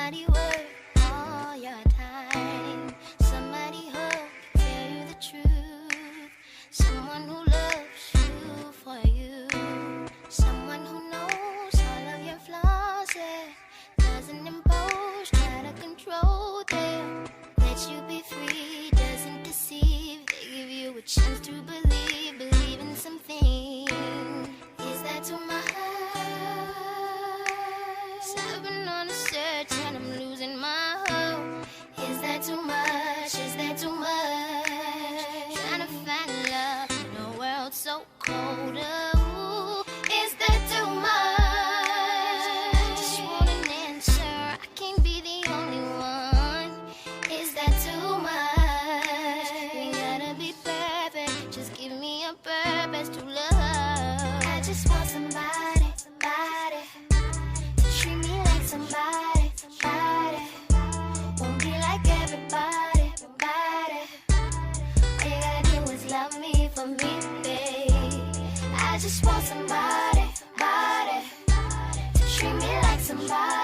Somebody worth all your time. Somebody who can tell you the truth. Someone who loves you for you. Someone who knows all of your flaws, yeah. Doesn't impose, try to control them. Let you be free, doesn't deceive. They give you a chance to believe in something. Is that too much? I've been on a search and I'm losing my hope. Is that too much? Is that too much? Trying to find love in a world so cold. Ooh, is that too much? I just want an answer. I can't be the only one. Is that too much? We gotta be perfect. Just give me a purpose to love. I just want somebody, somebody. Treat me like somebody, somebody. Won't be like everybody, everybody. All you gotta do is love me for me, babe. I just want somebody, somebody. To treat me like somebody.